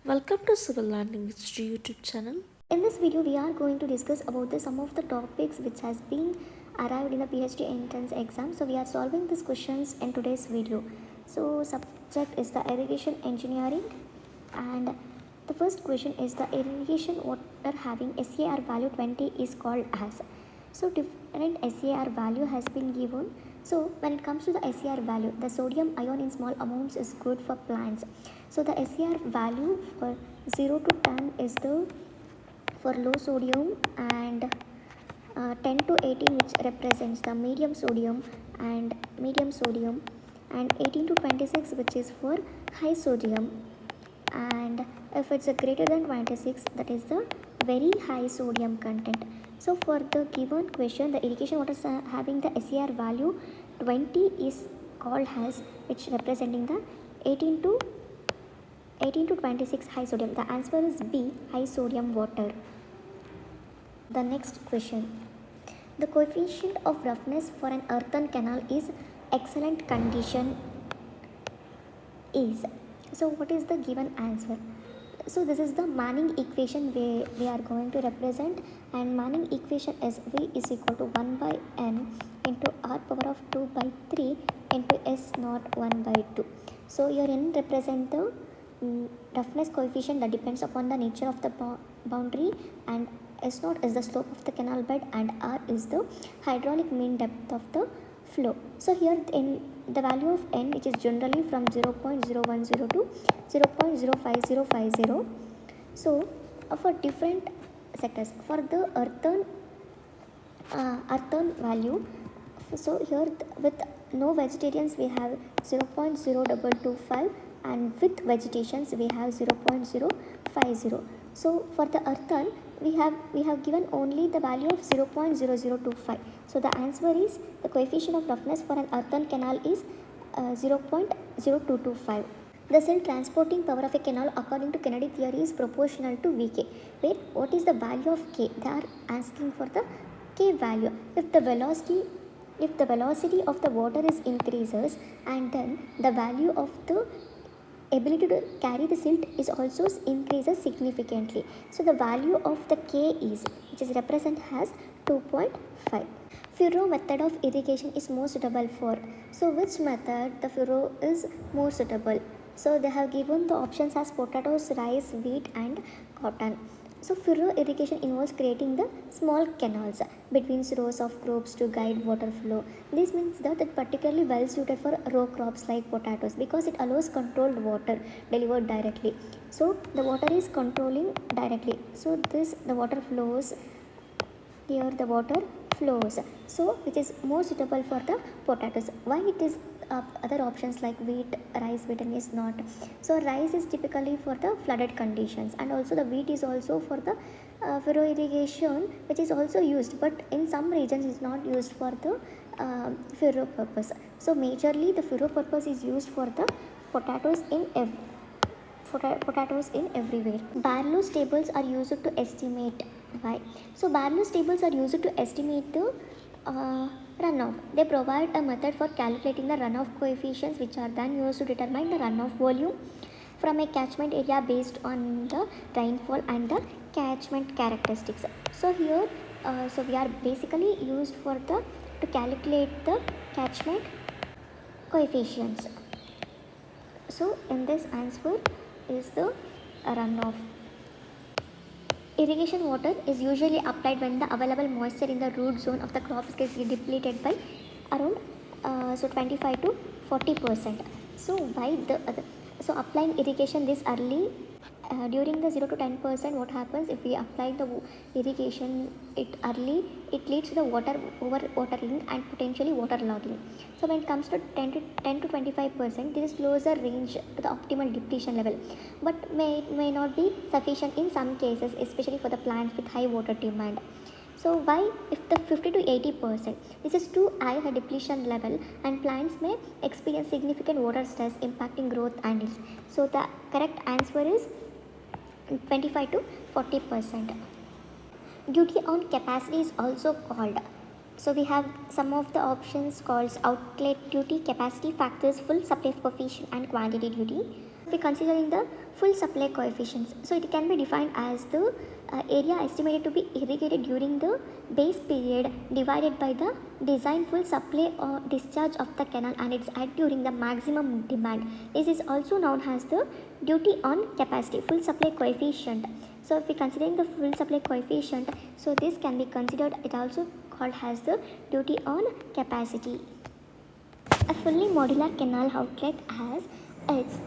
Welcome to Civil Landing History YouTube channel. In this video, we are going to discuss about some of the topics which has been arrived in the PhD entrance exam. So we are solving these questions in today's video. So subject is the irrigation engineering, and the first question is the irrigation water having SAR value 20 is called as. So different SAR value has been given. So when it comes to the SAR value, the sodium ion in small amounts is good for plants. So the SAR value for 0 to 10 is the for low sodium, and 10 to 18 which represents the medium sodium, and 18 to 26 which is for high sodium, and if it's a greater than 26, that is the very high sodium content. So for the given question, the irrigation water having the SAR value 20 is called as, which representing the 18 to 26 high sodium. The answer is B, high sodium water. The next question. The coefficient of roughness for an earthen canal is excellent condition is. So what is the given answer? So this is the Manning equation we are going to represent, and Manning equation is V is equal to 1 by n into r power of 2 by 3 into s naught 1 by 2. So your n represent the roughness coefficient that depends upon the nature of the boundary, and s naught is the slope of the canal bed, and r is the hydraulic mean depth of the flow. So here in the value of n, which is generally from 0.0102 to 0.05050. So for different sectors, for the earthen value, so here with no vegetarians we have 0.0225, and with vegetations we have 0.050. So for the earthen we have given only the value of 0.0025. So the answer is, the coefficient of roughness for an earthen canal is 0.0225. The silt transporting power of a canal according to Kennedy theory is proportional to Vk, where what is the value of K? They are asking for the K value. If the velocity of the water is increases, and then the value of the ability to carry the silt is also increases significantly. So the value of the K is, which is represented as 2.5. Furrow method of irrigation is more suitable for. So which method the furrow is more suitable? So they have given the options as potatoes, rice, wheat and cotton. So furrow irrigation involves creating the small canals between rows of crops to guide water flow. This means that it particularly well suited for row crops like potatoes, because it allows controlled water delivered directly. So the water is controlling directly. So the water flows here, the water flows, so which is more suitable for the potatoes. Why it is other options like wheat, rice, wheat and is not? So rice is typically for the flooded conditions, and also the wheat is also for the furrow irrigation, which is also used, but in some regions is not used for the furrow purpose. So majorly the furrow purpose is used for the potatoes in everywhere. Barlow's tables are used to estimate. Why? So Barlow's tables are used to estimate the runoff. They provide a method for calculating the runoff coefficients, which are then used to determine the runoff volume from a catchment area based on the rainfall and the catchment characteristics. So here, so we are basically used for to calculate the catchment coefficients. So in this answer is the runoff. Irrigation water is usually applied when the available moisture in the root zone of the crops gets depleted by around 25 to 40%. So why so applying irrigation this early during the 0 to 10%, what happens if we apply the irrigation it early? It leads to the watering and potentially waterlogging. So when it comes to 10 to 25%, this is closer range to the optimal depletion level, but may not be sufficient in some cases, especially for the plants with high water demand. So why, if the 50 to 80%, this is too high a depletion level, and plants may experience significant water stress impacting growth and yields. So the correct answer is 25 to 40%. Duty on capacity is also called. So we have some of the options called outlet duty, capacity factors, full supply coefficient and quantity duty. we considering the full supply coefficients, so it can be defined as the area estimated to be irrigated during the base period divided by the design full supply or discharge of the canal, and it's at during the maximum demand. This is also known as the duty on capacity, full supply coefficient. So if we considering the full supply coefficient, so this can be considered, it also called as the duty on capacity. A fully modular canal outlet has its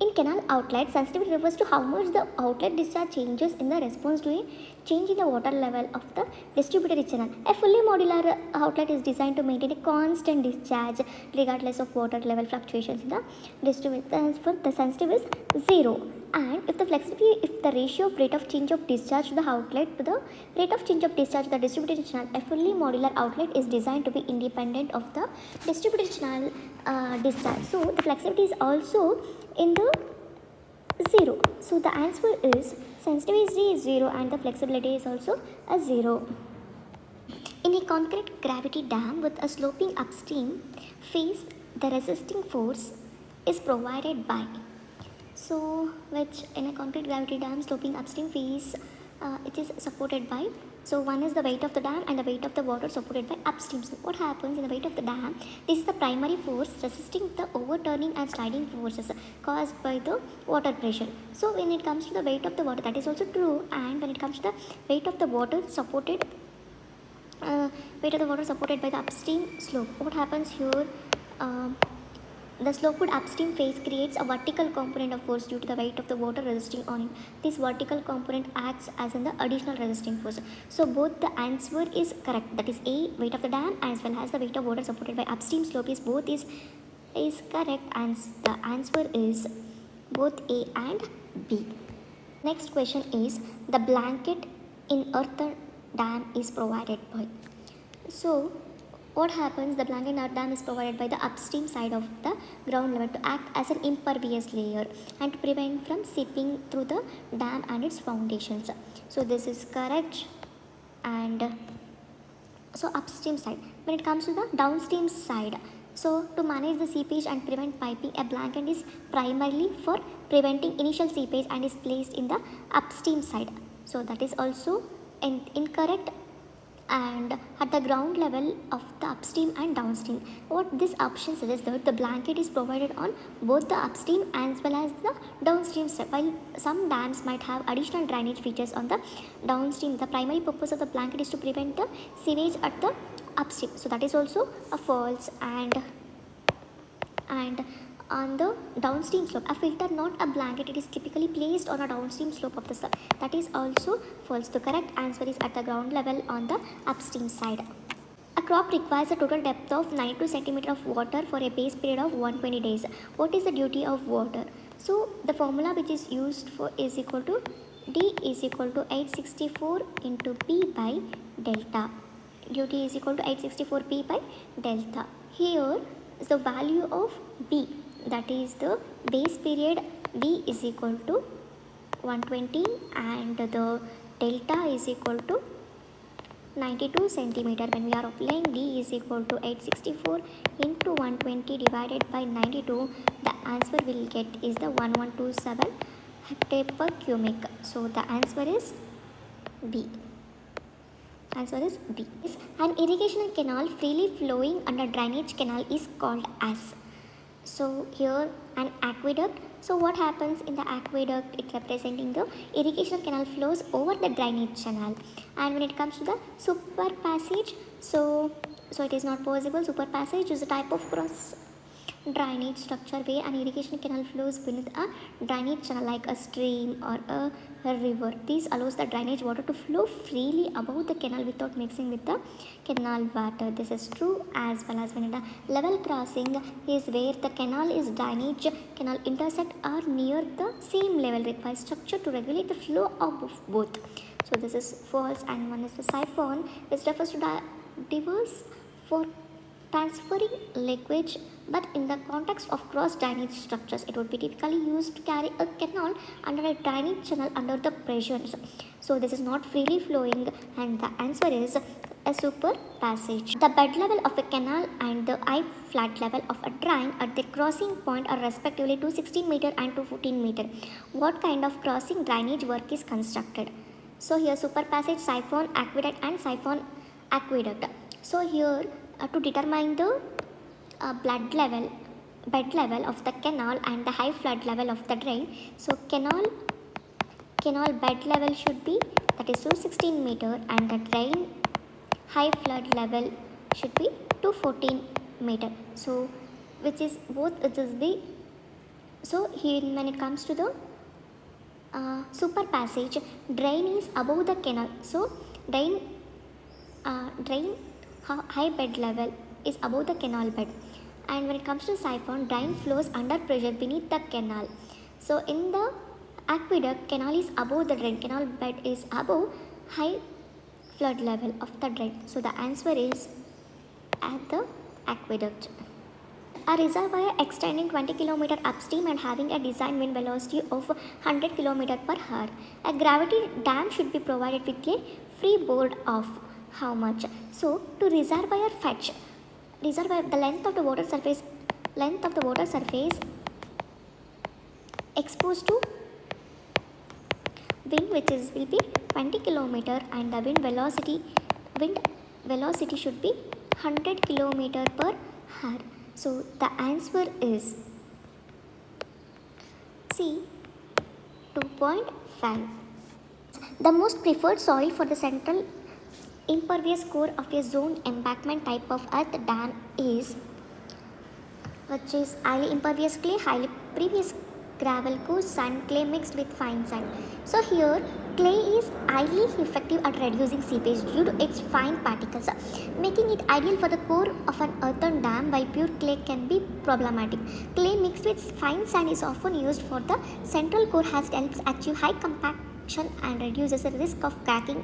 in canal outlet, sensitivity refers to how much the outlet discharge changes in the response to a change in the water level of the distributed channel. A fully modular outlet is designed to maintain a constant discharge regardless of water level fluctuations in the distributed. For the sensitivity is 0, and if the flexibility, if the ratio of rate of change of discharge to the outlet to the rate of change of discharge to the distributed channel, a fully modular outlet is designed to be independent of the distributed channel discharge. So the flexibility is also in the 0. So the answer is sensitivity is 0 and the flexibility is also a 0. In a concrete gravity dam with a sloping upstream face, the resisting force is provided by, so which in a concrete gravity dam sloping upstream face, it is supported by, so one is the weight of the dam and the weight of the water supported by upstream. So what happens in the weight of the dam, this is the primary force resisting the overturning and sliding forces caused by the water pressure. So when it comes to the weight of the water, that is also true, and when it comes to the weight of the water supported by the upstream slope, what happens here, the sloped upstream face creates a vertical component of force due to the weight of the water resisting on it. This vertical component acts as an additional resisting force. So both the answer is correct. That is A, weight of the dam, as well as the weight of water supported by upstream slope is both is correct, and the answer is both A and B. Next question is, the blanket in earth dam is provided by. So what happens, the blanket in earth dam is provided by the upstream side of the ground level to act as an impervious layer and to prevent from seeping through the dam and its foundations. So this is correct. And so upstream side. When it comes to the downstream side, so to manage the seepage and prevent piping, a blanket is primarily for preventing initial seepage and is placed in the upstream side. So that is also incorrect, and at the ground level of the upstream and downstream. What this option suggests that the blanket is provided on both the upstream as well as the downstream side. While some dams might have additional drainage features on the downstream, the primary purpose of the blanket is to prevent the sewage at the upstream. So that is also a false. And on the downstream slope, a filter, not a blanket, it is typically placed on a downstream slope of the slope. That is also false. The correct answer is at the ground level on the upstream side. A crop requires a total depth of 92 cm of water for a base period of 120 days. What is the duty of water? So the formula which is used for is equal to D is equal to 864 into P by delta. Duty is equal to 864 P by delta. Here is the value of B, that is the base period B is equal to 120 and the delta is equal to 92 centimeter. When we are applying D is equal to 864 into 120 divided by 92, the answer we'll get is the 1127 hectare per cubic. So the answer is B. Answer is B. An irrigation canal freely flowing under drainage canal is called as. So here an aqueduct. So what happens in the aqueduct, it representing the irrigation canal flows over the drainage channel. And when it comes to the super passage, so it is not possible. Super passage is a type of cross drainage structure where an irrigation canal flows beneath a drainage channel like a stream or a river. This allows the drainage water to flow freely above the canal without mixing with the canal water. This is true, as well as when the level crossing is where the canal is drainage canal intersect or near the same level requires structure to regulate the flow of both. So this is false. And one is the siphon, which refers to diverse for transferring liquid, but in the context of cross drainage structures, it would be typically used to carry a canal under a drainage channel under the pressures. So this is not freely flowing, and the answer is a super passage. The bed level of a canal and the high flat level of a drain at the crossing point are respectively 216 meter and 214 meter. What kind of crossing drainage work is constructed? So here super passage, siphon, aqueduct and siphon aqueduct. So here to determine the bed level of the canal and the high flood level of the drain. So canal bed level should be that is 216 meter and the drain high flood level should be 214 meter. So which is both it is the so here when it comes to the super passage, drain is above the canal. So drain high bed level is above the canal bed, and when it comes to siphon, drain flows under pressure beneath the canal. So in the aqueduct, canal is above the drain, canal bed is above high flood level of the drain. So the answer is at the aqueduct. A reservoir extending 20 km upstream and having a design wind velocity of 100 km per hour. A gravity dam should be provided with a free board of how much? So to reservoir fetch, reservoir the length of the water surface exposed to wind which is will be 20 km and the wind velocity should be 100 km per hour. So the answer is C 2.5. The most preferred soil for the central impervious core of a zone embankment type of earth dam is which is highly impervious clay, highly previous gravel, coarse sand, clay mixed with fine sand. So here clay is highly effective at reducing seepage due to its fine particles, making it ideal for the core of an earthen dam, while pure clay can be problematic. Clay mixed with fine sand is often used for the central core as it helps achieve high compaction and reduces the risk of cracking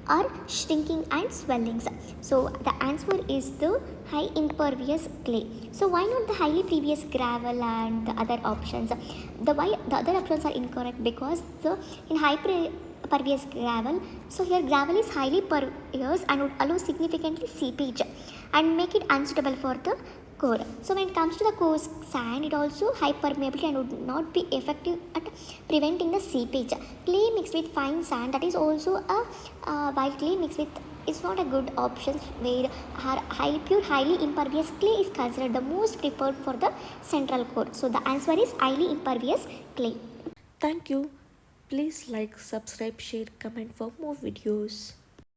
or shrinking and swellings. So the answer is the high impervious clay. So why not the highly previous gravel and the other options? The other options are incorrect because the in high pervious gravel, so here gravel is highly pervious and would allow significantly seepage and make it unsuitable for the core. So when it comes to the coarse sand, it also high permeability and would not be effective at preventing the seepage. Clay mixed with fine sand, that is also a while clay mixed with it's not a good option where highly impervious clay is considered the most preferred for the central core. So the answer is highly impervious clay. Thank you. Please like, subscribe, share, comment for more videos.